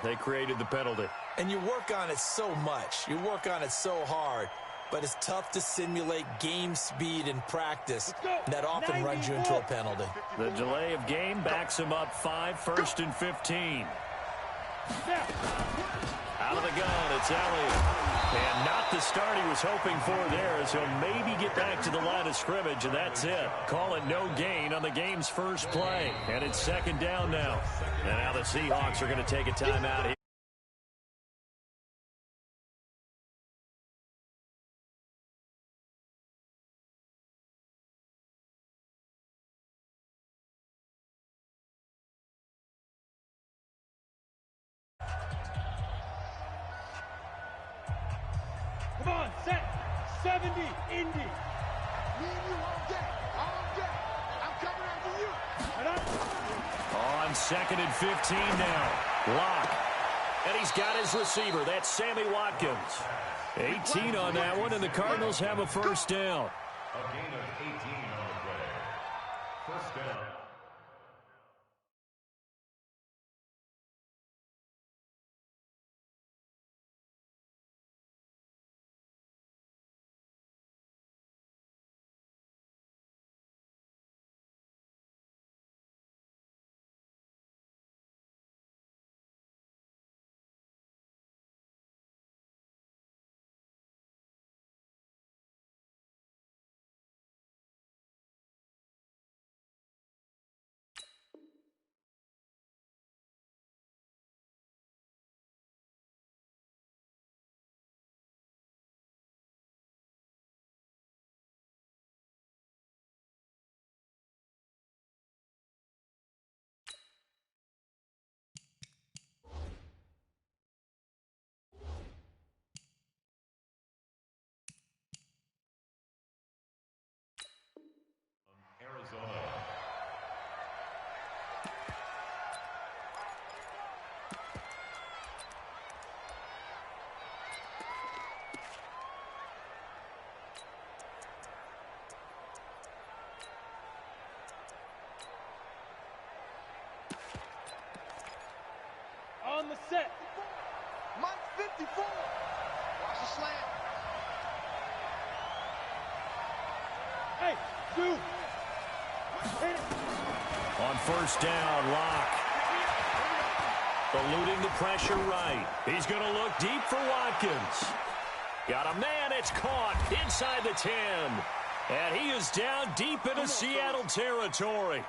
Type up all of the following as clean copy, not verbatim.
They created the penalty. And you work on it so much. You work on it so hard. But it's tough to simulate game speed in practice. That often runs you into a penalty. The delay of game backs him up 5, 1st and 15. Out of the gun, it's Elliott. And not the start he was hoping for there, as he'll maybe get back to the line of scrimmage, and that's it. Call it no gain on the game's first play. And it's 2nd down now. And now the Seahawks are going to take a timeout here. Come on, set. 70, Indy. Me and you all day. I'm coming after you. On 2nd and 15 now. Lock. And he's got his receiver. That's Sammy Watkins. 18 on that one, and the Cardinals have a first down. A gain of 18 on the play. First down. On the set. Mike 54. Watch the slant. Hey, dude. Hit it. On 1st down, Lock. Eluding the pressure right. He's going to look deep for Watkins. Got a man. It's caught inside the 10. And he is down deep into Seattle territory.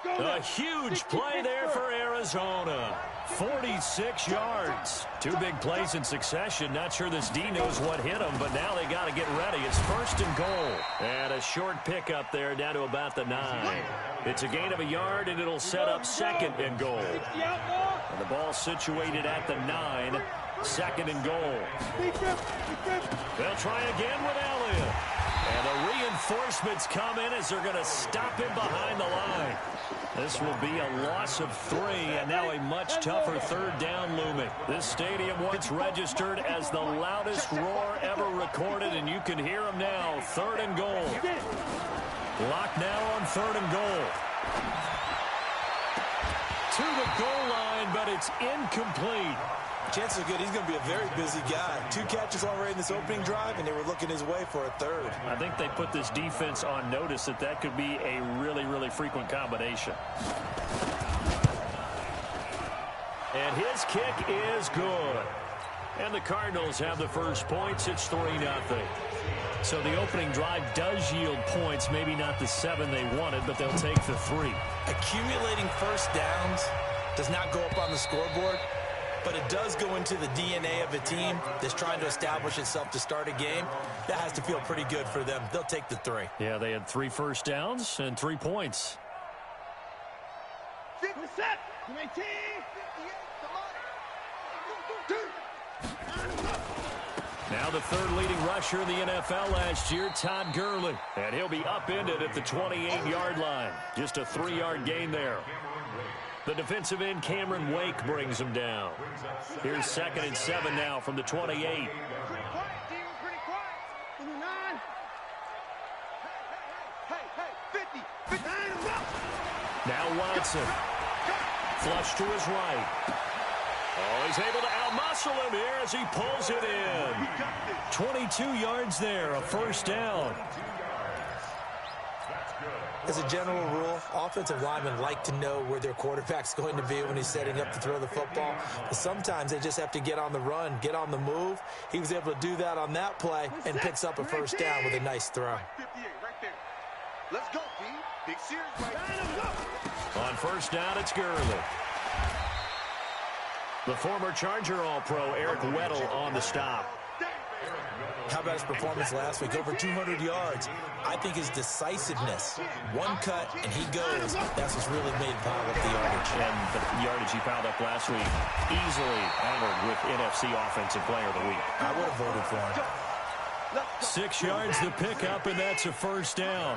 A huge play there for Arizona. 46 yards. 2 big plays in succession. Not sure this D knows what hit him, but now they got to get ready. It's 1st and goal. And a short pickup there down to about the 9. It's a gain of a yard, and it'll set up 2nd and goal. And the ball situated at the 9. 2nd and goal. They'll try again with Elliott. And the reinforcements come in as they're going to stop him behind the line. This will be a loss of 3, and now a much tougher 3rd down looming. This stadium once registered as the loudest roar ever recorded, and you can hear him now. 3rd and goal. Lock now on 3rd and goal. To the goal line, but it's incomplete. Chances are good he's going to be a very busy guy. 2 catches already in this opening drive, and they were looking his way for a 3rd. I think they put this defense on notice that could be a really, really frequent combination. And his kick is good. And the Cardinals have the first points. It's 3-0. So the opening drive does yield points, maybe not the 7 they wanted, but they'll take the 3. Accumulating first downs does not go up on the scoreboard, but it does go into the DNA of a team that's trying to establish itself to start a game. That has to feel pretty good for them. They'll take the 3. Yeah, they had 3 first downs and 3 points. Set. 19. Now the 3rd leading rusher in the NFL last year, Todd Gurley. And he'll be upended at the 28-yard line. Just a 3-yard gain there. The defensive end, Cameron Wake, brings him down. Here's 2nd and 7 now from the 28. Pretty quiet, team. Pretty quiet. 9. Hey, 50. 59. Now Watson. Flush to his right. He's able to outmuscle him here as he pulls it in. 22 yards there, a first down. As a general rule, offensive linemen like to know where their quarterback's going to be when he's setting up to throw the football. But sometimes they just have to get on the run, get on the move. He was able to do that on that play and picks up a first down with a nice throw. 58 right there. Let's go, D. Big series right. On first down, it's Gurley. The former Charger All-Pro Eric Weddle on the stop. How about his performance last week? Over 200 yards. I think his decisiveness, one cut, and he goes. That's what's really made him pile up the yardage. And the yardage he piled up last week, easily honored with NFC Offensive Player of the Week. I would have voted for him. 6 yards to pick up, and that's a first down.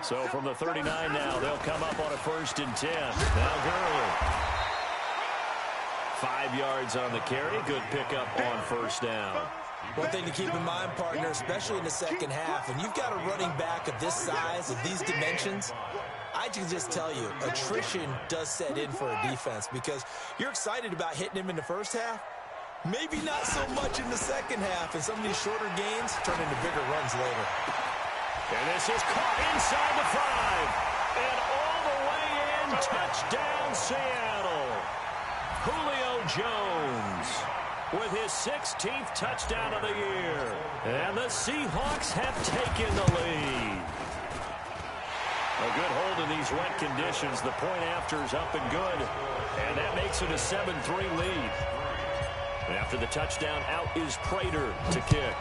So from the 39 now, they'll come up on a 1st and 10. Now Gurley. 5 yards on the carry. Good pickup on first down. One thing to keep in mind, partner, especially in the second half, when you've got a running back of this size, of these dimensions, I can just tell you, attrition does set in for a defense because you're excited about hitting him in the first half. Maybe not so much in the second half, and some of these shorter gains turn into bigger runs later. And this is caught inside the 5. And all the way in, touchdown Seattle. Julio Jones with his 16th touchdown of the year. And the Seahawks have taken the lead. A good hold in these wet conditions. The point after is up and good. And that makes it a 7-3 lead. After the touchdown, out is Prater to kick.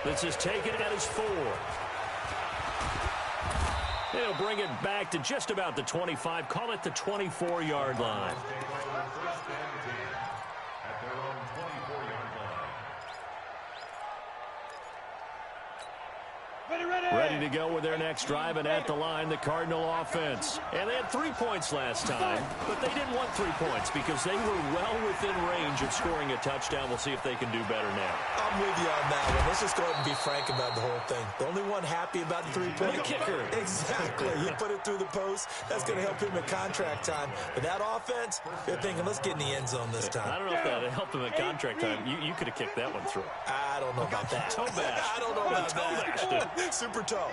This is taken at his 4. They'll bring it back to just about the 25. Call it the 24-yard line. Ready to go with their next drive, and at the line, the Cardinal offense. And they had 3 points last time, but they didn't want 3 points because they were well within range of scoring a touchdown. We'll see if they can do better now. I'm with you on that one. Let's just go ahead and be frank about the whole thing. The only one happy about the 3-point The kicker. Exactly. You put it through the post. That's going to help him at contract time. But that offense, they're thinking, let's get in the end zone this time. I don't know if that helped him at contract time. You could have kicked that one through. I don't know about that. Toe bash. I don't know about that. Super toe.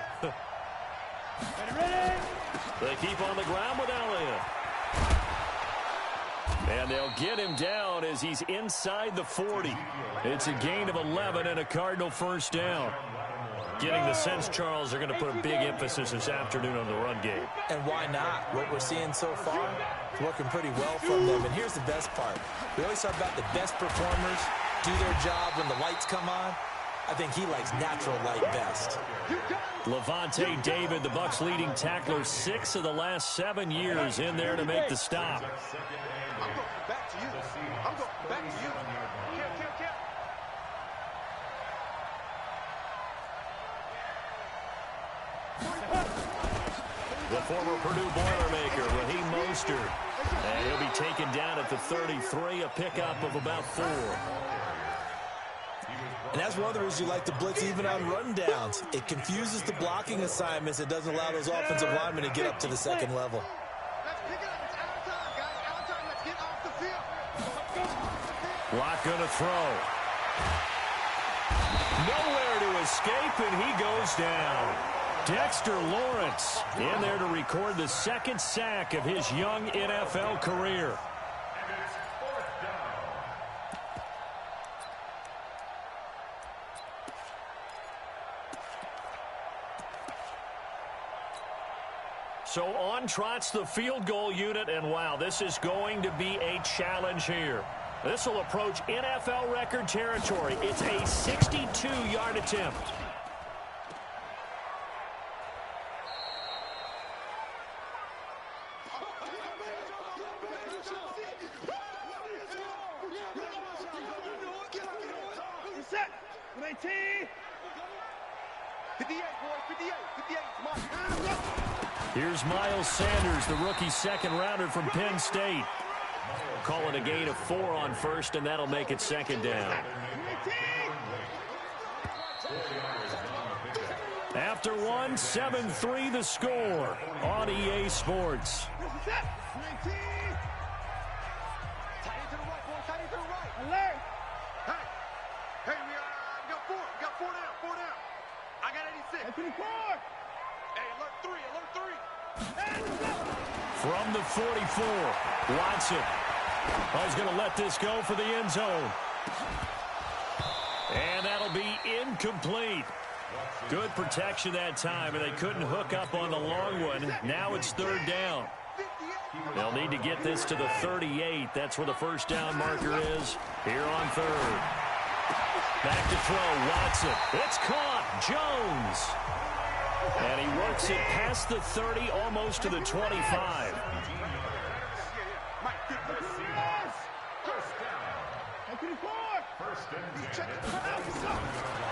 They keep on the ground with Elliott. And they'll get him down as he's inside the 40. It's a gain of 11 and a Cardinal first down. Getting the sense, Charles, they're going to put a big emphasis this afternoon on the run game. And why not? What we're seeing so far is working pretty well from them. And here's the best part. We always talk about the best performers do their job when the lights come on. I think he likes natural light best. Levante David, the Bucs' leading tackler, 6 of the last 7 years in there to make the stop. I'm going back to you. I'm going back to you. Kill. The former Purdue Boilermaker, Raheem Mostert. And he'll be taken down at the 33, a pickup of about 4. And that's one of the reasons you like to blitz even on run downs. It confuses the blocking assignments. It doesn't allow those offensive linemen to get up to the second level. Let's pick it up. It's out of time, guys. Out of time. Let's get off the field. Lock going to throw. Nowhere to escape, and he goes down. Dexter Lawrence in there to record the 2nd sack of his young NFL career. So on trots the field goal unit, and wow, this is going to be a challenge here. This will approach NFL record territory. It's a 62-yard attempt. Set. 19. 58, boys. 58. Come on. Here's Miles Sanders, the rookie 2nd rounder from Penn State. Calling a gain of 4 on first, and that'll make it 2nd down. After 1, 7-3 the score on EA Sports. Set. 19. Tight end to the right, boy. Tight end to the right. Alert. Hey. Hey, we got four. We got four down. Four down. I got 86. That's 24. Hey, alert three. Alert three. From the 44, Watson. Oh, he's going to let this go for the end zone. And that'll be incomplete. Good protection that time, and they couldn't hook up on the long one. Now it's third down. They'll need to get this to the 38. That's where the first down marker is here on third. Back to throw, Watson. It's caught, Jones. And he works it past the 30, almost to the 25.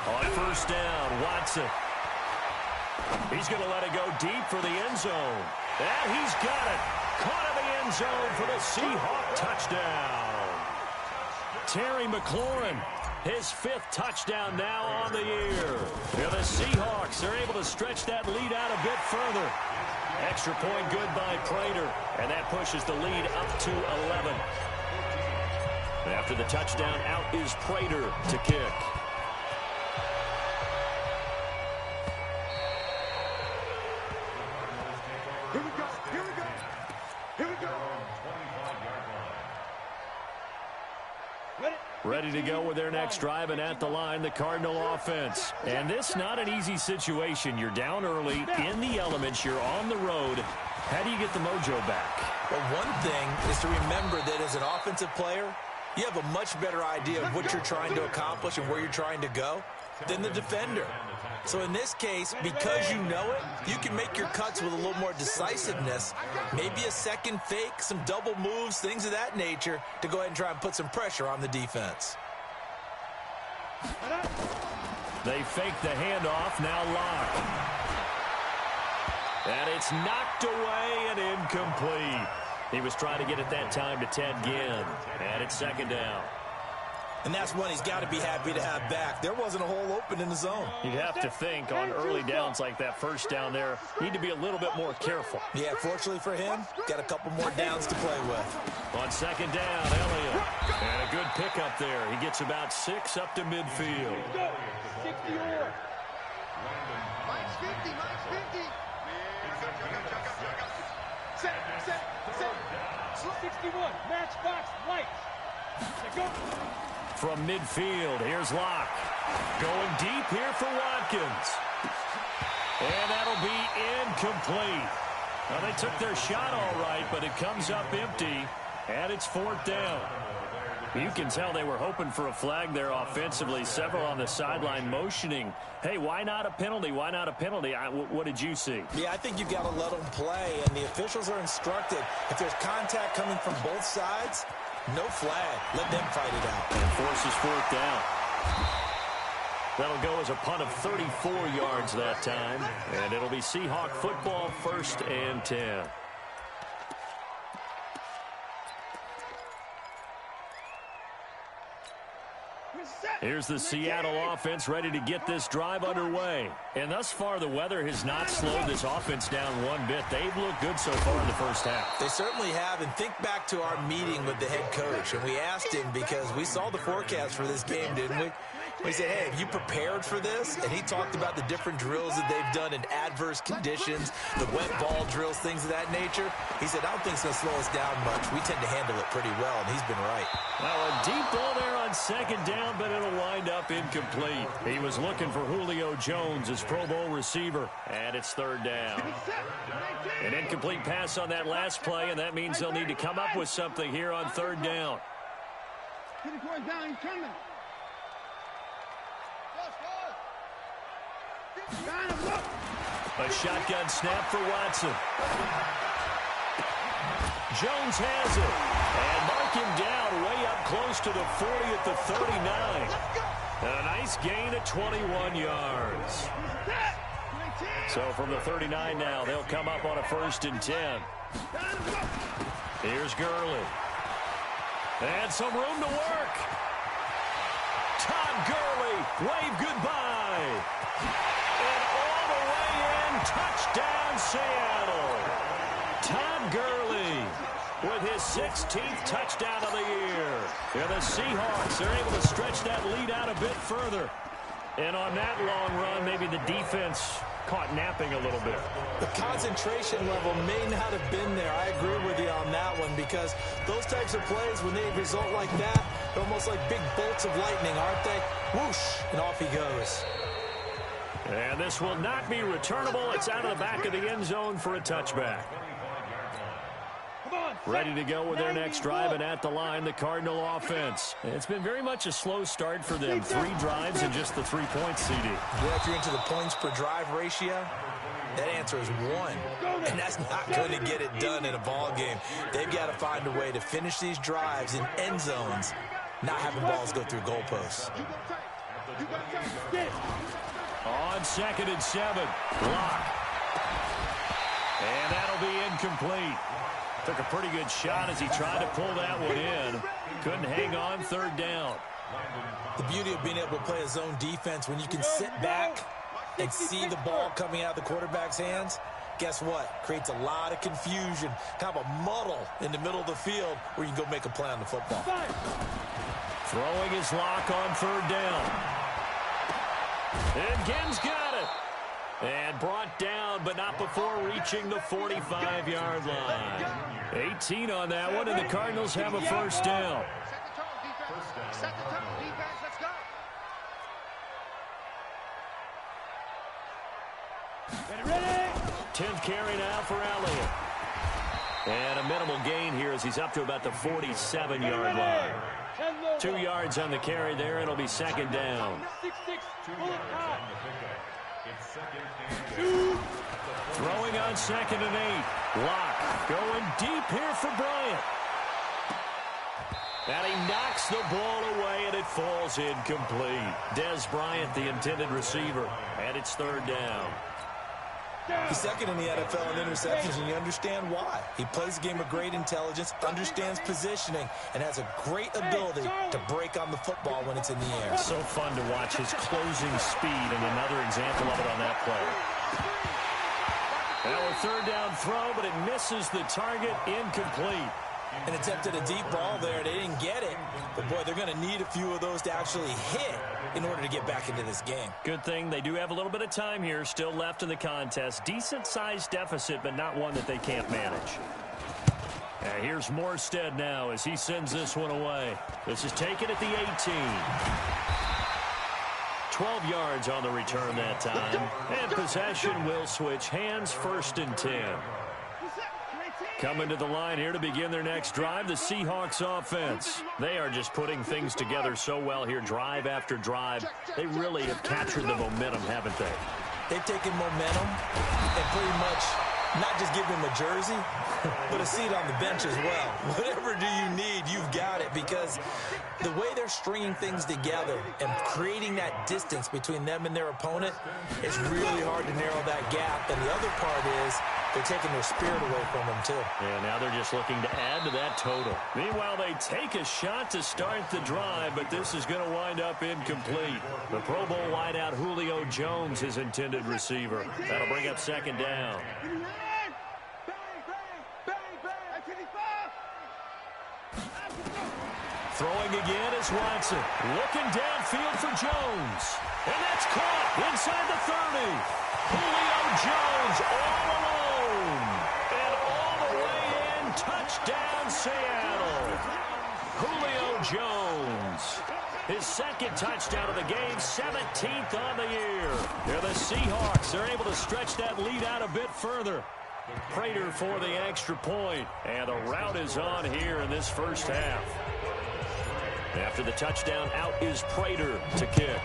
On first down, Watson. He's going to let it go deep for the end zone. And he's got it. Caught in the end zone for the Seahawk touchdown. Terry McLaurin, his 5th touchdown now on the year. Yeah, the Seahawks are able to stretch that lead out a bit further. Extra point good by Prater, and that pushes the lead up to 11. After the touchdown, out is Prater to kick. Here we go. Here we go. Here we go. Ready to go with their next drive, and at the line, the Cardinal offense. And this not an easy situation. You're down early, in the elements, you're on the road. How do you get the mojo back? Well, one thing is to remember that as an offensive player, you have a much better idea of what you're trying to accomplish and where you're trying to go than the defender. So in this case, because you know it, you can make your cuts with a little more decisiveness, maybe a second fake, some double moves, things of that nature, to go ahead and try and put some pressure on the defense. They fake the handoff, now Locke. And it's knocked away and incomplete. He was trying to get it that time to Ted Ginn. And it's second down. And that's one he's got to be happy to have back. There wasn't a hole open in the zone. You'd have to think on early downs like that first down there, need to be a little bit more careful. Yeah, fortunately for him, got a couple more downs to play with. On second down, Elliott. And a good pickup there. He gets about 6 up to midfield. 60 or. Minus 50. Minus 50. Set. 61. Matchbox lights. Go. From midfield, here's Locke. Going deep here for Watkins. And that'll be incomplete. Well, they took their shot all right, but it comes up empty, and it's fourth down. You can tell they were hoping for a flag there offensively. Several on the sideline motioning. Hey, why not a penalty? Why not a penalty? What did you see? Yeah, I think you've got to let them play, and the officials are instructed. If there's contact coming from both sides, no flag. Let them fight it out. And forces fourth down. That'll go as a punt of 34 yards that time. And it'll be Seahawk football, 1st and 10. Here's the Seattle offense ready to get this drive underway. And thus far, the weather has not slowed this offense down one bit. They've looked good so far in the first half. They certainly have. And think back to our meeting with the head coach. And we asked him, because we saw the forecast for this game, didn't we? We said, hey, have you prepared for this? And he talked about the different drills that they've done in adverse conditions, the wet ball drills, things of that nature. He said, I don't think it's going to slow us down much. We tend to handle it pretty well, and he's been right. Well, a deep ball there on second down, but it'll wind up incomplete. He was looking for Julio Jones, his Pro Bowl receiver, and it's third down. An incomplete pass on that last play, and that means they'll need to come up with something here on third down. Down, he's coming. A shotgun snap for Watson. Jones has it. And mark him down way up close to the 40 at the 39. A nice gain of 21 yards. So from the 39 now, they'll come up on a 1st and 10. Here's Gurley. And some room to work. Todd Gurley, wave goodbye. And all the way in, touchdown Seattle. Todd Gurley with his 16th touchdown of the year. And the Seahawks are able to stretch that lead out a bit further. And on that long run, maybe the defense caught napping a little bit. The concentration level may not have been there. I agree with you on that one, because those types of plays, when they result like that, they're almost like big bolts of lightning, aren't they? Whoosh, and off he goes. And this will not be returnable. It's out of the back of the end zone for a touchback. Ready to go with their next drive, and at the line, the Cardinal offense. It's been very much a slow start for them. 3 drives and just the 3 points, CD. Yeah, if you're into the points per drive ratio, that answer is 1. And that's not going to get it done in a ball game. They've got to find a way to finish these drives in end zones, not having balls go through goalposts. On 2nd and 7, block. And that'll be incomplete. Took a pretty good shot as he tried to pull that one in. Couldn't hang on 3rd down. The beauty of being able to play a zone defense, when you can sit back and see the ball coming out of the quarterback's hands, guess what? Creates a lot of confusion, kind of a muddle in the middle of the field where you can go make a play on the football. Throwing his lock on 3rd down. And Gibbs got it. And brought down, but not before reaching the 45-yard line. 18 on that one, and the Cardinals have a 1st down. Set the tone, defense, let's go. Ready? 10th carry now for Elliott. And a minimal gain here as he's up to about the 47-yard line. 2 yards on the carry there, and it'll be 2nd down. 6-6, pull it out. Throwing on 2nd and 8. Lock going deep here for Bryant. And he knocks the ball away, and it falls incomplete. Dez Bryant, the intended receiver, and it's 3rd down. He's 2nd in the NFL in interceptions, and you understand why. He plays a game of great intelligence, understands positioning, and has a great ability to break on the football when it's in the air. So fun to watch his closing speed, and another example of it on that play. Now a 3rd down throw, but it misses the target, incomplete. And attempted a deep ball there. They didn't get it. But, boy, they're going to need a few of those to actually hit in order to get back into this game. Good thing they do have a little bit of time here still left in the contest. Decent-sized deficit, but not one that they can't manage. And here's Morstead now as he sends this one away. This is taken at the 18. 12 yards on the return that time. And possession will switch hands, 1st and 10. Coming to the line here to begin their next drive, the Seahawks offense. They are just putting things together so well here, drive after drive. They really have captured the momentum, haven't they? They've taken momentum and pretty much not just give them a jersey, but a seat on the bench as well. Whatever do you need, you've got it, because the way they're stringing things together and creating that distance between them and their opponent is really hard to narrow that gap. And the other part is they're taking their spirit away from them, too. Yeah, now they're just looking to add to that total. Meanwhile, they take a shot to start the drive, but this is going to wind up incomplete. The Pro Bowl wideout Julio Jones, his intended receiver. That'll bring up 2nd down. Throwing again is Watson. Looking downfield for Jones. And that's caught inside the 30. Julio Jones all alone. And all the way in. Touchdown, Seattle. Julio Jones. His 2nd touchdown of the game, 17th on the year. Here the Seahawks are able to stretch that lead out a bit further. Prater for the extra point. And the route is on here in this 1st half. After the touchdown, out is Prater to kick.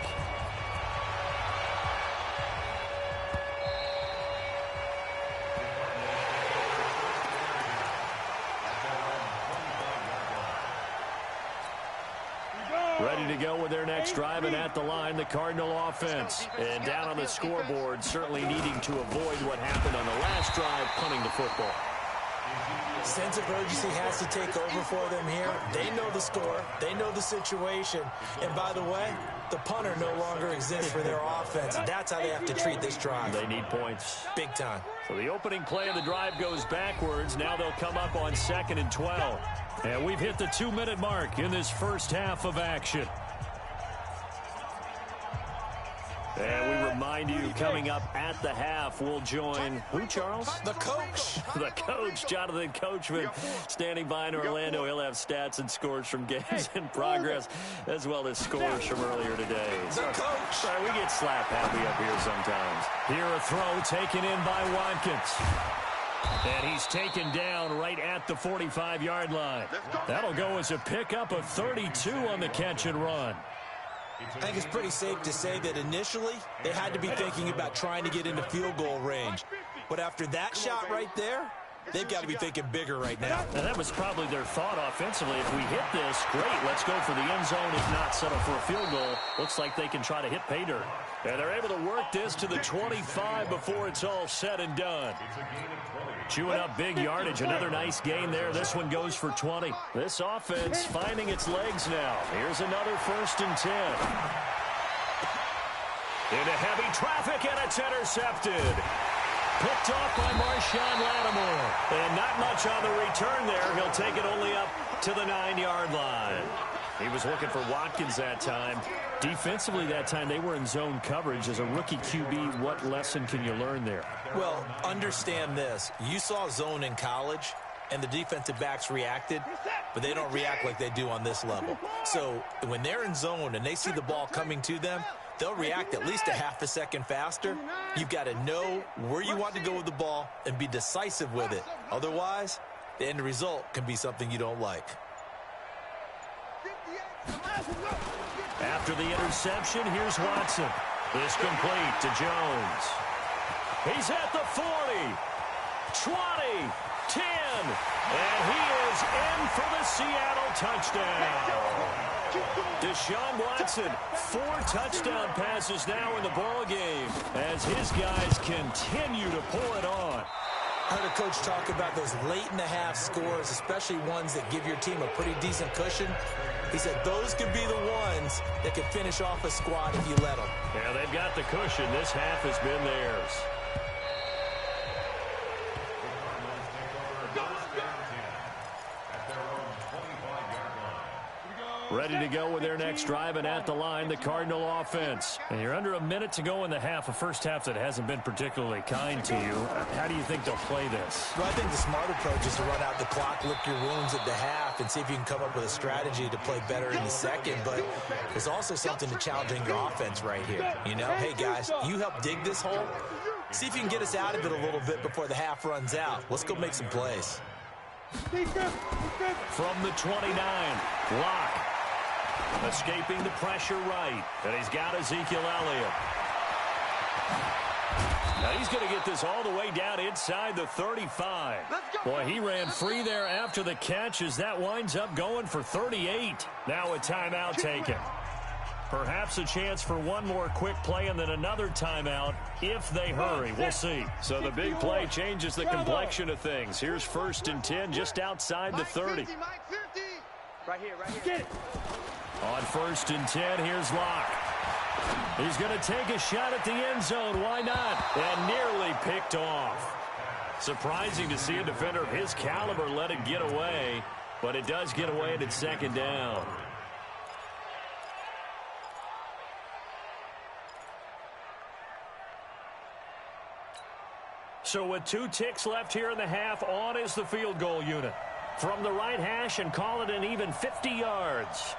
Ready to go with their next drive, and at the line, the Cardinal offense. And down on the scoreboard, certainly needing to avoid what happened on the last drive, punting the football. Sense of urgency has to take over for them here. They know the score. They know the situation. And by the way, The punter no longer exists for their offense. That's how they have to treat this drive. They need points. Big time. So the opening play of the drive goes backwards. Now they'll come up on 2nd and 12. And we've hit the 2-minute mark in this first half of action. And we remind you, coming up at the half, we'll join, who, Charles? The coach. The coach, Jonathan Coachman, standing by in Orlando. He'll have stats and scores from games in progress, as well as scores from earlier today. The coach. Sorry, we get slap happy up here sometimes. Here a throw taken in by Watkins. And he's taken down right at the 45-yard line. That'll go as a pickup of 32 on the catch and run. I think it's pretty safe to say that initially they had to be thinking about trying to get into field goal range. But after that shot right there, they've got to be thinking bigger right now. And that was probably their thought offensively. If we hit this, great, let's go for the end zone. If not, settle for a field goal. Looks like they can try to hit pay dirt. And they're able to work this to the 25 before it's all said and done. Chewing up big yardage. Another nice gain there. This one goes for 20. This offense finding its legs now. Here's another 1st and 10. Into heavy traffic, and it's intercepted. Picked off by Marshawn Lattimore. And not much on the return there. He'll take it only up to the 9-yard line. He was looking for Watkins that time. Defensively that time, they were in zone coverage. As a rookie QB, what lesson can you learn there? Well, understand this. You saw zone in college, and the defensive backs reacted, but they don't react like they do on this level. So when they're in zone and they see the ball coming to them, they'll react at least a half a second faster. You've got to know where you want to go with the ball and be decisive with it. Otherwise, the end result can be something you don't like. After the interception, here's Watson. This complete to Jones. He's at the 40, 20, 10, and he is in for the Seattle touchdown. Deshaun Watson, 4 touchdown passes now in the ball game as his guys continue to pull it on. I heard a coach talk about those late-in-the-half scores, especially ones that give your team a pretty decent cushion. He said those could be the ones that could finish off a squad if you let them. Yeah, they've got the cushion. This half has been theirs. Ready to go with their next drive, and at the line, the Cardinal offense. And you're under a minute to go in the half, a first half that hasn't been particularly kind to you. How do you think they'll play this? Well, I think the smart approach is to run out the clock, lick your wounds at the half, and see if you can come up with a strategy to play better in the second. But there's also something to challenging your offense right here. You know, hey, guys, you help dig this hole. See if you can get us out of it a little bit before the half runs out. Let's go make some plays. From the 29, Locke. Escaping the pressure right. And he's got Ezekiel Elliott. Now he's going to get this all the way down inside the 35. Boy, he ran free there after the catch as that winds up going for 38. Now a timeout taken. Perhaps a chance for one more quick play and then another timeout if they hurry. We'll see. So the big play changes the complexion of things. Here's 1st and 10 just outside the 30. Right here. Get it. On 1st and 10, here's Locke. He's going to take a shot at the end zone. Why not? And nearly picked off. Surprising to see a defender of his caliber let it get away, but it does get away and it's 2nd down. So with 2 ticks left here in the half, on is the field goal unit. From the right hash and call it an even 50 yards.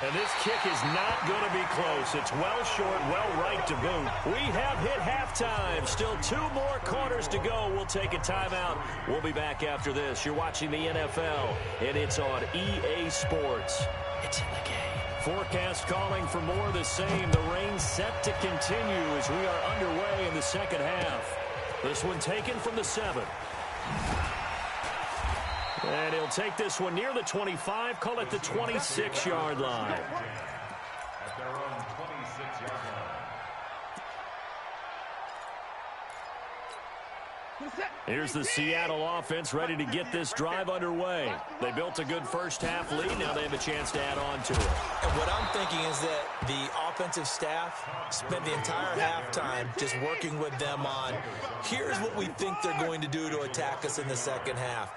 And this kick is not going to be close. It's well short, well right to boot. We have hit halftime. Still 2 more quarters to go. We'll take a timeout. We'll be back after this. You're watching the NFL, and it's on EA Sports. It's in the game. Forecast calling for more of the same. The rain set to continue as we are underway in the second half. This one taken from the 7. And he'll take this one near the 25, call it the 26-yard line. At their own 26-yard line. Here's the Seattle offense ready to get this drive underway. They built a good first half lead. Now they have a chance to add on to it. And what I'm thinking is that the offensive staff spent the entire halftime just working with them on, here's what we think they're going to do to attack us in the second half.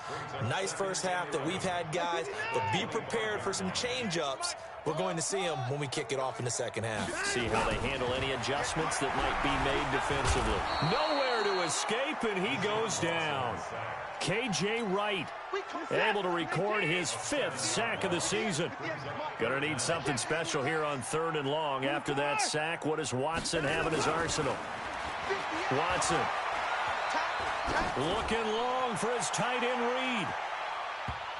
Nice first half that we've had, guys, but be prepared for some change-ups. We're going to see them when we kick it off in the second half. See how they handle any adjustments that might be made defensively. Nowhere to escape, and he goes down. K.J. Wright able to record his 5th sack of the season. Gonna need something special here on 3rd and long. After that sack, what does Watson have in his arsenal? Watson looking long for his tight end read.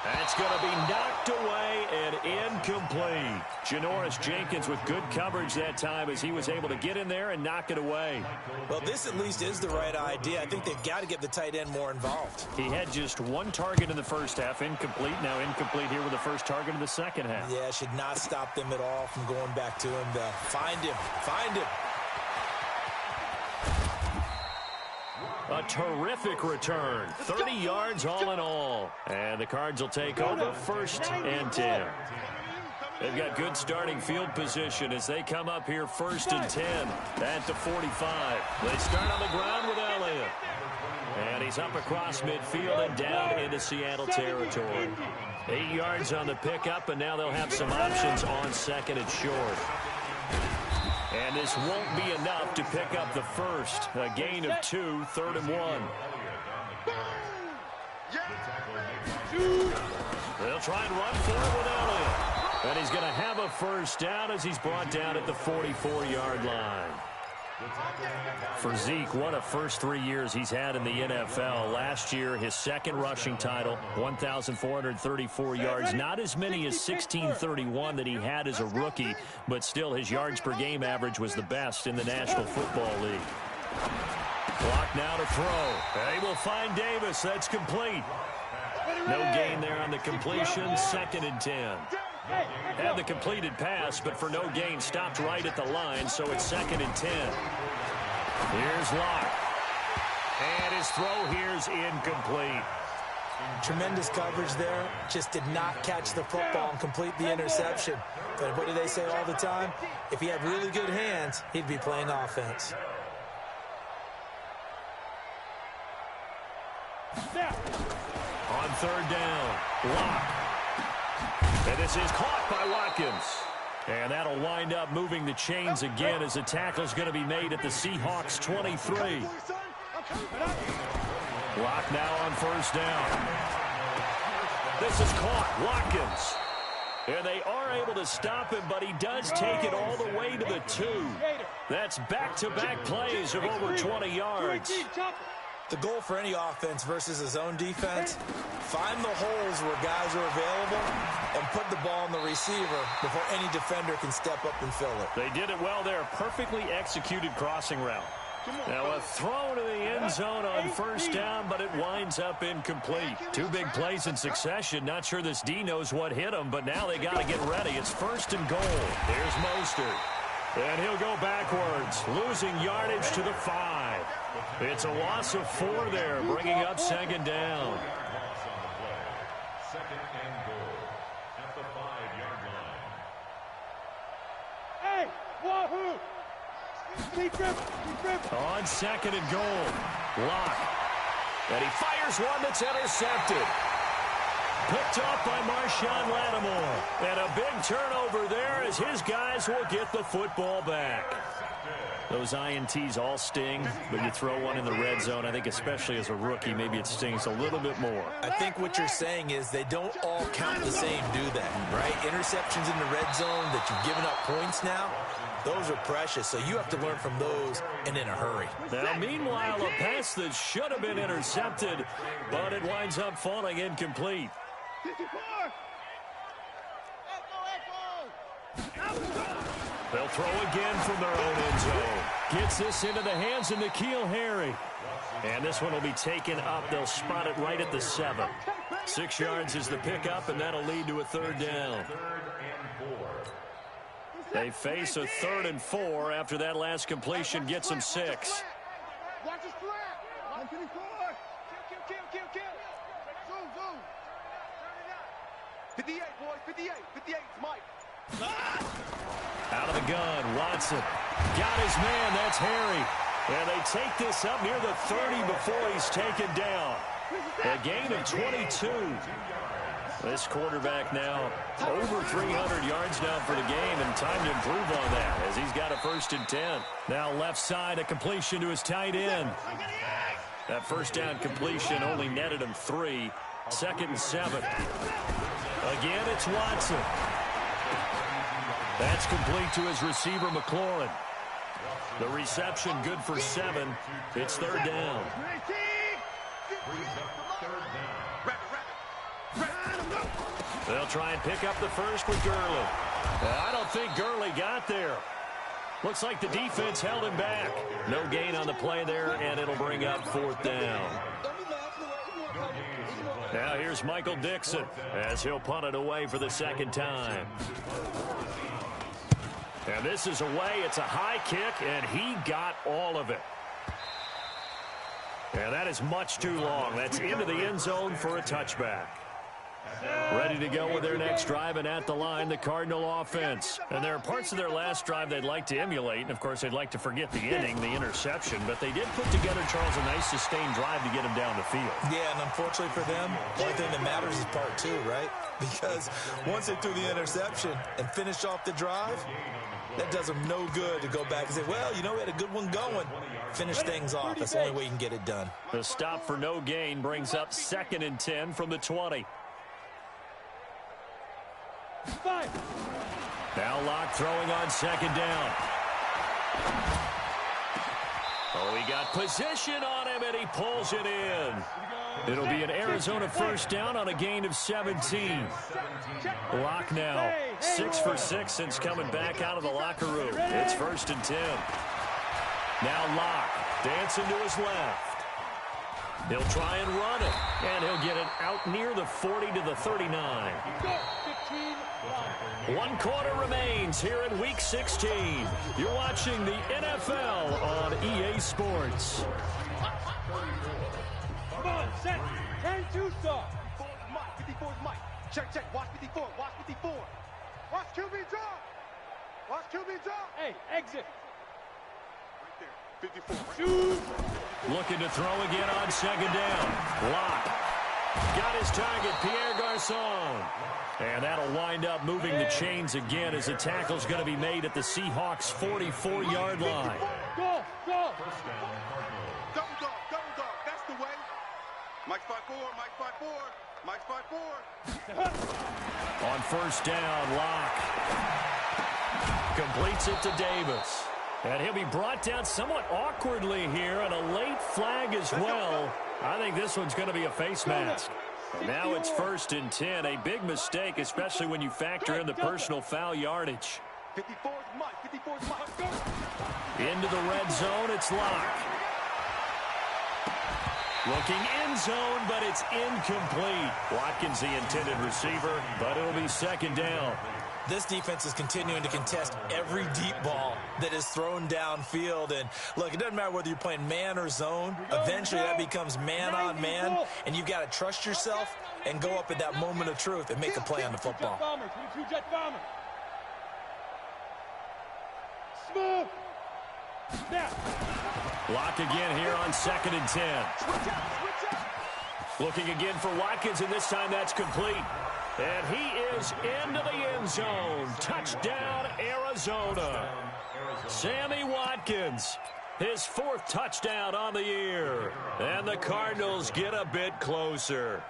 That's going to be knocked away and incomplete. Janoris Jenkins with good coverage that time as he was able to get in there and knock it away. Well, this at least is the right idea. I think they've got to get the tight end more involved. He had just 1 target in the first half, incomplete. Now incomplete here with the first target in the second half. Yeah, should not stop them at all from going back to him to find him. Find him. A terrific return. 30 yards all in all. And the Cards will take over 1st and 10. They've got good starting field position as they come up here 1st and 10 at the 45. They start on the ground with Elliott. And he's up across midfield and down into Seattle territory. 8 yards on the pickup, and now they'll have some options on 2nd and short. And this won't be enough to pick up the first. A gain of 2, 3rd and 1. They'll try and run for it with Elliott. And he's going to have a first down as he's brought down at the 44-yard line. For Zeke, what a first 3 years he's had in the NFL. Last year, his 2nd rushing title, 1,434 yards. Not as many as 1,631 that he had as a rookie, but still his yards per game average was the best in the National Football League. Clock now to throw. They will find Davis. That's complete. No gain there on the completion. 2nd and 10. Had the completed pass, but for no gain, stopped right at the line, so it's 2nd and 10. Here's Locke. And his throw here's incomplete. Tremendous coverage there. Just did not catch the football and complete the interception. But what do they say all the time? If he had really good hands, he'd be playing offense. On 3rd down, Locke. And this is caught by Watkins. And that'll wind up moving the chains again as the tackle's going to be made at the Seahawks 23. Locke now on 1st down. This is caught. Watkins. And they are able to stop him, but he does take it all the way to the 2. That's back-to-back plays of over 20 yards. The goal for any offense versus a zone defense, find the holes where guys are available and put the ball on the receiver before any defender can step up and fill it. They did it well there. Perfectly executed crossing route. Now a throw to the end zone on 1st down, but it winds up incomplete. 2 big plays in succession. Not sure this D knows what hit him, but now they got to get ready. It's 1st and goal. Here's Mostert. And he'll go backwards, losing yardage to the 5. It's a loss of 4 there, bringing up 2nd down. 2nd and goal at the 5-yard line. Hey, wahoo! On 2nd and goal, Locke. And he fires one that's intercepted. Picked off by Marshawn Lattimore. And a big turnover there as his guys will get the football back. Those INTs all sting, but you throw one in the red zone, I think especially as a rookie, maybe it stings a little bit more. I think what you're saying is they don't all count the same, do they? Right? Interceptions in the red zone that you've given up points now, those are precious, so you have to learn from those and in a hurry. Now, meanwhile, a pass that should have been intercepted, but it winds up falling incomplete. 54! They'll throw again from their own end zone. Gets this into the hands of N'Keal Harry. And this one will be taken up. They'll spot it right at the 7. 6 yards is the pickup, and that'll lead to a 3rd down. 3rd and 4. They face a 3rd and 4 after that last completion gets them 6. Watch his flat. 24. Kill. Zoom. 58, boys, 58. 58, it's Mike. Out of the gun, Watson. Got his man, that's Harry. And they take this up near the 30 before he's taken down. A gain of 22. This quarterback now over 300 yards now for the game, and time to improve on that as he's got a 1st and 10. Now left side, a completion to his tight end. That first down completion only netted him 3. 2nd and 7. Again, it's Watson. That's complete to his receiver, McLaurin. The reception good for 7. It's 3rd down. They'll try and pick up the first with Gurley. I don't think Gurley got there. Looks like the defense held him back. No gain on the play there, and it'll bring up 4th down. Now here's Michael Dixon as he'll punt it away for the 2nd time. And this is away. It's a high kick, and he got all of it. And that is much too long. That's into the end zone for a touchback. Ready to go with their next drive, and at the line, the Cardinal offense. And there are parts of their last drive they'd like to emulate, and, of course, they'd like to forget the inning, the interception. But they did put together, Charles, a nice sustained drive to get him down the field. Yeah, and unfortunately for them, the only thing that matters is part 2, right? Because once they threw the interception and finished off the drive, that does them no good to go back and say, well, you know, we had a good one going. Finish things off. That's the only way you can get it done. The stop for no gain brings up 2nd and 10 from the 20. Now Locke throwing on 2nd down. Oh, he got position on him, and he pulls it in. It'll be an Arizona 1st down on a gain of 17. Locke now 6 for 6 since coming back out of the locker room. It's 1st and 10. Now Locke dancing to his left. He'll try and run it, and he'll get it out near the 40 to the 39. 1 quarter remains here in Week 16. You're watching the NFL on EA Sports. Come on, set. 10-2 start. 54 is Mike. Check. Watch 54. Watch 54. Watch QB draw. Watch QB draw. Hey, exit. Right there. 54. Shoot. Looking to throw again on 2nd down. Locke. Got his target, Pierre Garçon. And that'll wind up moving the chains again as the tackle's going to be made at the Seahawks' 44-yard line. Go. Double dog. That's the way. Mike 5-4. Mike 5-4. On 1st down, Locke completes it to Davis. And he'll be brought down somewhat awkwardly here, and a late flag as well. I think this one's going to be a face mask. And now it's 1st and 10. A big mistake, especially when you factor in the personal foul yardage. 54 is Mike. Into the red zone, it's Locke. Looking end zone, but it's incomplete. Watkins, the intended receiver, but it'll be 2nd down. This defense is continuing to contest every deep ball that is thrown downfield. And, look, it doesn't matter whether you're playing man or zone. Eventually, that becomes man on man, and you've got to trust yourself and go up at that moment of truth and make a play on the football. Jet bomber. Smooth. Locke again here on 2nd and 10. Looking again for Watkins, and this time that's complete. And he is into the end zone. Touchdown, Arizona. Sammy Watkins, his 4th touchdown on the year. And the Cardinals get a bit closer.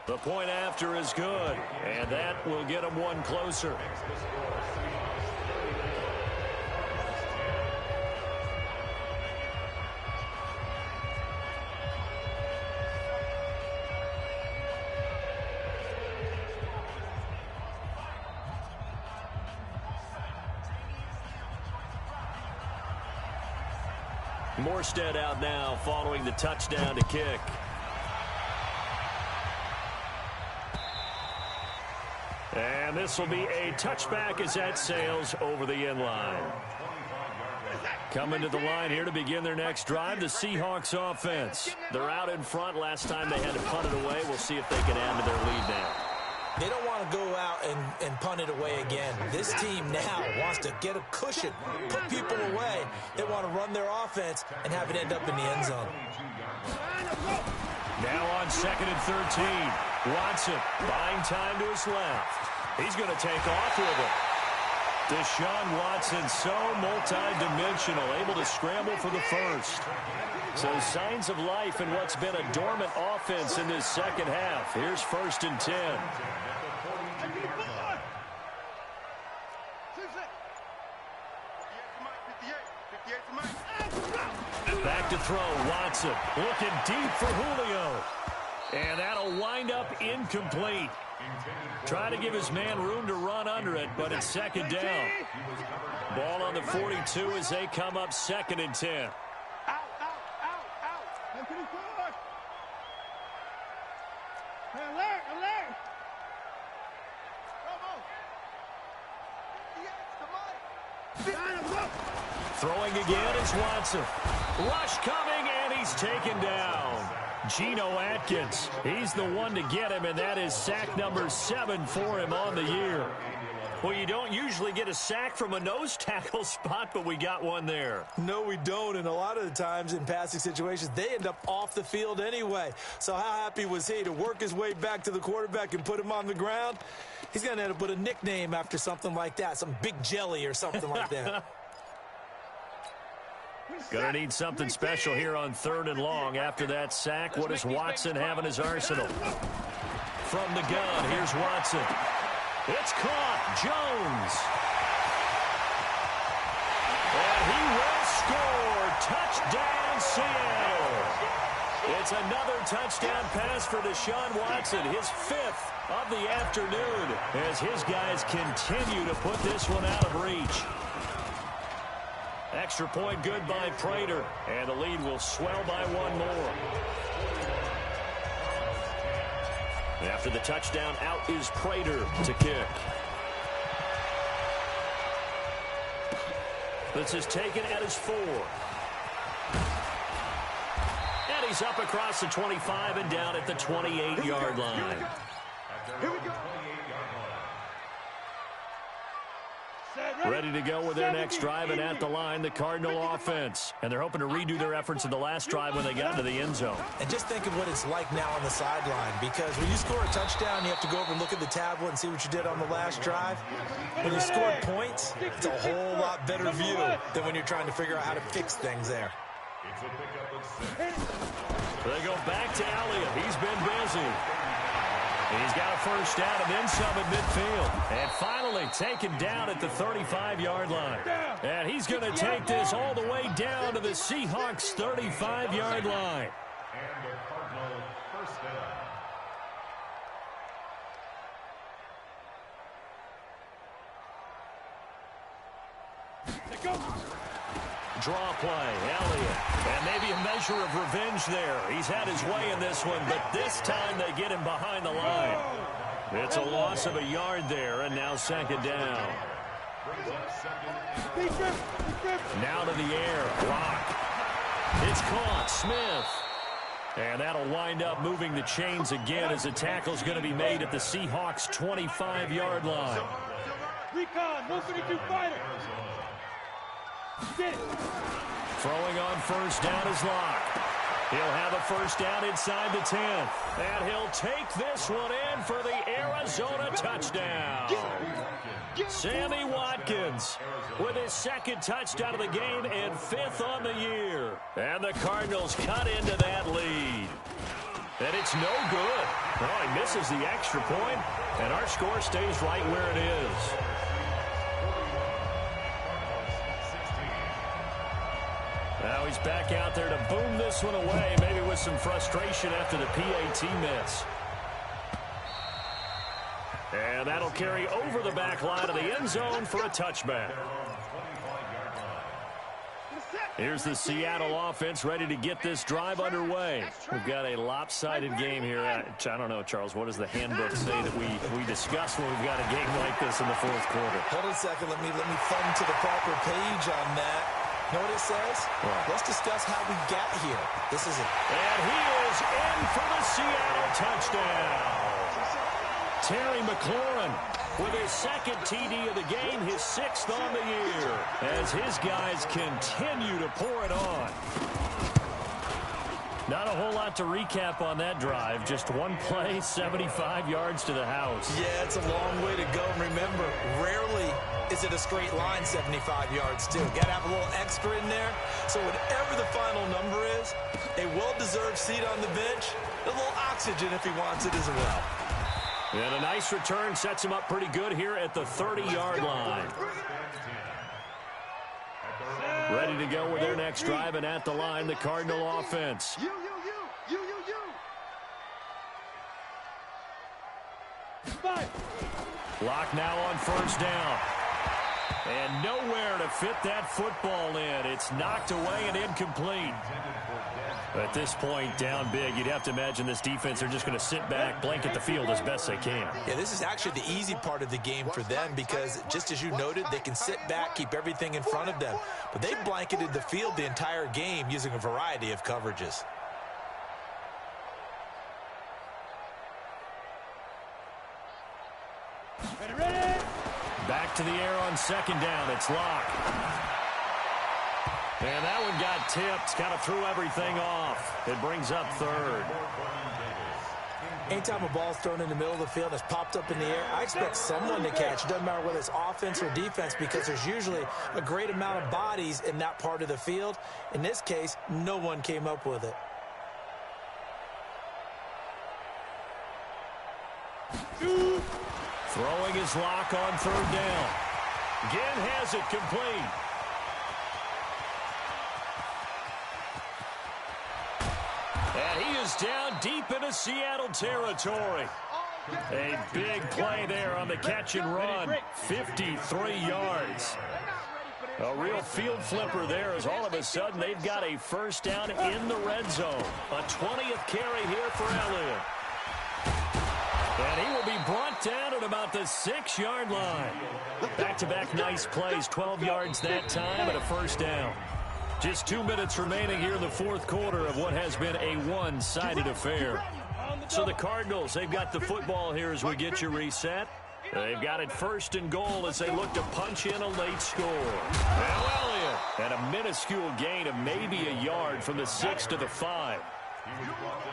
The point after is good, and that will get them 1 closer. Morstead out now following the touchdown to kick. And this will be a touchback as that sails over the end line. Coming to the line here to begin their next drive, the Seahawks offense. They're out in front. Last time they had to punt it away. We'll see if they can add to their lead now. They don't want to go out and punt it away again. This team now wants to get a cushion, put people away. They want to run their offense and have it end up in the end zone. Now on 2nd and 13. Watson buying time to his left. He's going to take off with it. Deshaun Watson, so multi-dimensional, able to scramble for the first. So signs of life in what's been a dormant offense in this second half. Here's 1st and 10. Back to throw, Watson looking deep for Julio. And that'll wind up incomplete. Try to give his man room to run under it, but it's 2nd down. Ball on the 42 as they come up 2nd and 10. Throwing again is Watson. Rush coming, and he's taken down. Geno Atkins, he's the one to get him, and that is sack number 7 for him on the year. Well, you don't usually get a sack from a nose tackle spot, but we got one there. No, we don't, and a lot of the times in passing situations, they end up off the field anyway. So how happy was he to work his way back to the quarterback and put him on the ground? He's going to end up with a nickname after something like that, some Big Jelly or something like that. Gonna need something special here on 3rd and long. After that sack, what does Watson have in his arsenal? From the gun, here's Watson. It's caught. Jones. And he will score. Touchdown, Seattle. It's another touchdown pass for Deshaun Watson, his 5th of the afternoon, as his guys continue to put this one out of reach. Extra point good by Prater, and the lead will swell by 1 more. After the touchdown, out is Prater to kick. This is taken at his 4. And he's up across the 25 and down at the 28-yard line. Here we go. Ready to go with their next drive, and at the line, the Cardinal offense. And they're hoping to redo their efforts in the last drive when they got into the end zone. And just think of what it's like now on the sideline, because when you score a touchdown, you have to go over and look at the tablet and see what you did on the last drive. When you scored points, it's a whole lot better view than when you're trying to figure out how to fix things there. They go back to Elliott. He's been busy. He's got a first down and then some at midfield. And finally taken down at the 35-yard line. And he's going to take this all the way down to the Seahawks' 35-yard line. And the Cardinal first down. Draw play, Elliott. And maybe a measure of revenge there. He's had his way in this one, but this time they get him behind the line. It's a loss of a yard there, and now 2nd down. Now to the air, Rock. It's caught, Smith. And that'll wind up moving the chains again as the tackle's going to be made at the Seahawks' 25-yard line. Recon, 132 fighter. Throwing on first down is Locke. He'll have a first down inside the 10. And he'll take this one in for the Arizona touchdown. Sammy Watkins with his 2nd touchdown of the game and 5th on the year. And the Cardinals cut into that lead. And it's no good. Oh, he misses the extra point, and our score stays right where it is. Now he's back out there to boom this one away, maybe with some frustration after the PAT miss. And that'll carry over the back line of the end zone for a touchback. Here's the Seattle offense ready to get this drive underway. We've got a lopsided game here. I don't know, Charles, what does the handbook say that we discuss when we've got a game like this in the 4th quarter? Hold on a second. Let me thumb to the proper page on that. know what it says? What? Let's discuss how we got here. This is it. And he is in for the Seattle touchdown. Terry McLaurin with his second TD of the game, his 6th on the year, as his guys continue to pour it on. Not a whole lot to recap on that drive. Just one play, 75 yards to the house. Yeah, it's a long way to go. Remember, rarely is it a straight line 75 yards, too. Got to have a little extra in there. So whatever the final number is, a well-deserved seat on the bench, a little oxygen if he wants it as well. And a nice return sets him up pretty good here at the 30-yard line. Ready to go with their next drive, and at the line, the Cardinal offense. You. Lock now on first down. And nowhere to fit that football in. It's knocked away and incomplete. At this point, down big, you'd have to imagine this defense are just going to sit back, blanket the field as best they can. Yeah, this is actually the easy part of the game for them because, just as you noted, they can sit back, keep everything in front of them. But they've blanketed the field the entire game using a variety of coverages. Ready? Back to the air on second down. It's Locke. And that one got tipped. Kind of threw everything off. It brings up third. Anytime a ball's thrown in the middle of the field, it's popped up in the air, I expect someone to catch. It doesn't matter whether it's offense or defense because there's usually a great amount of bodies in that part of the field. In this case, no one came up with it. Throwing his Lock on third down. Again has it complete. And he is down deep into Seattle territory. A big play there on the catch and run. 53 yards. A real field flipper there as all of a sudden they've got a first down in the red zone. A 20th carry here for Elliott. And he will be brought down at about the 6-yard line. Back-to-back nice plays, 12 yards that time and a first down. Just 2 minutes remaining here in the fourth quarter of what has been a one-sided affair. So the Cardinals, they've got the football here as we get you reset. They've got it first and goal as they look to punch in a late score. Now Elliott, and a minuscule gain of maybe a yard from the 6 to the 5.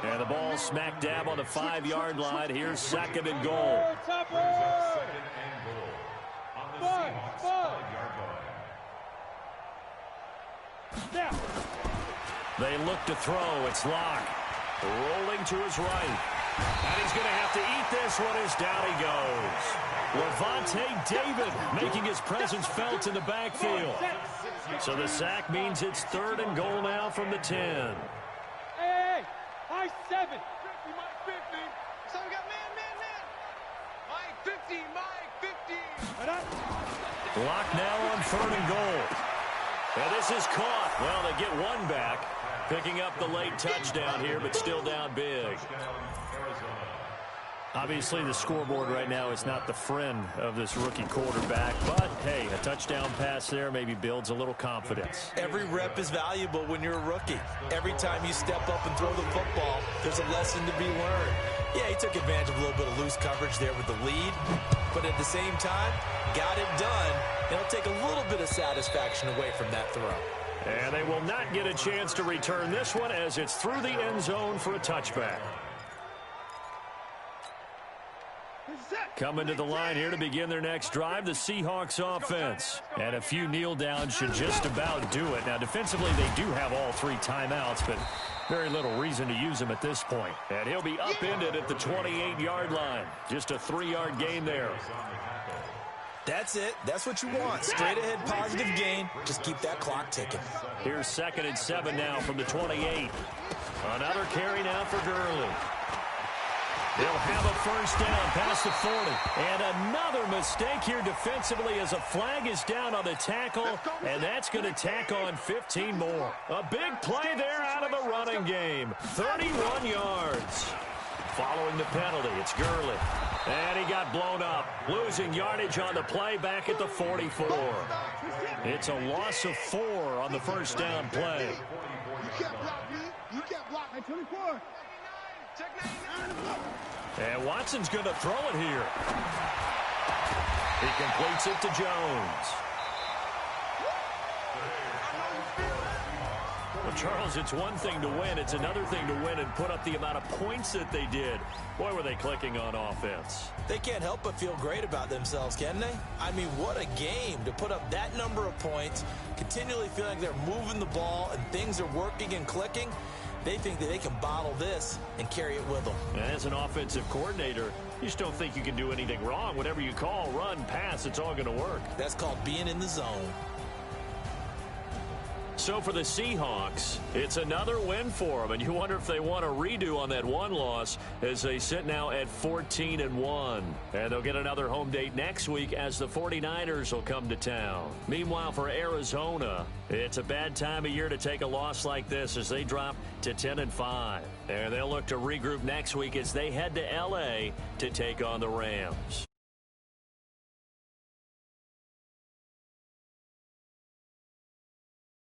And the ball smack dab on the 5-yard line. Here's second and goal. They look to throw. It's Locke. Rolling to his right. And he's going to have to eat this one as down he goes. Levante David making his presence felt in the backfield. So the sack means it's third and goal now from the 10. Hey, high 7. 50, Mike 50. So we got man. Mike 50, Mike 50. Lock now on third and goal. And this is caught. Well, they get one back. Picking up the late touchdown here, but still down big. Obviously, the scoreboard right now is not the friend of this rookie quarterback. But, hey, a touchdown pass there maybe builds a little confidence. Every rep is valuable when you're a rookie. Every time you step up and throw the football, there's a lesson to be learned. Yeah, he took advantage of a little bit of loose coverage there with the lead. But at the same time, got it done. It'll take a little bit of satisfaction away from that throw. And they will not get a chance to return this one as it's through the end zone for a touchback. Coming to the line here to begin their next drive, the Seahawks offense. And a few kneel downs should just about do it. Now, defensively, they do have all 3 timeouts, but very little reason to use them at this point. And he'll be upended at the 28-yard line. Just a 3-yard gain there. That's it. That's what you want. Straight ahead positive gain. Just keep that clock ticking. Here's 2nd and 7 now from the 28. Another carry now for Gurley. They'll have a first down past the 40. And another mistake here defensively as a flag is down on the tackle. And that's going to tack on 15 more. A big play there out of the running game. 31 yards. Following the penalty, it's Gurley. And he got blown up. Losing yardage on the play back at the 44. It's a loss of 4 on the first down play. You can't block me. You can't block me. 24. And Watson's going to throw it here. He completes it to Jones. Well, Charles, it's one thing to win. It's another thing to win and put up the amount of points that they did. Boy, were they clicking on offense. They can't help but feel great about themselves, can they? I mean, what a game to put up that number of points, continually feeling like they're moving the ball and things are working and clicking. They think that they can bottle this and carry it with them. As an offensive coordinator, you just don't think you can do anything wrong. Whatever you call, run, pass, it's all going to work. That's called being in the zone. So for the Seahawks, it's another win for them, and you wonder if they want a redo on that one loss as they sit now at 14-1. And they'll get another home date next week as the 49ers will come to town. Meanwhile, for Arizona, it's a bad time of year to take a loss like this as they drop to 10-5. And they'll look to regroup next week as they head to L.A. to take on the Rams.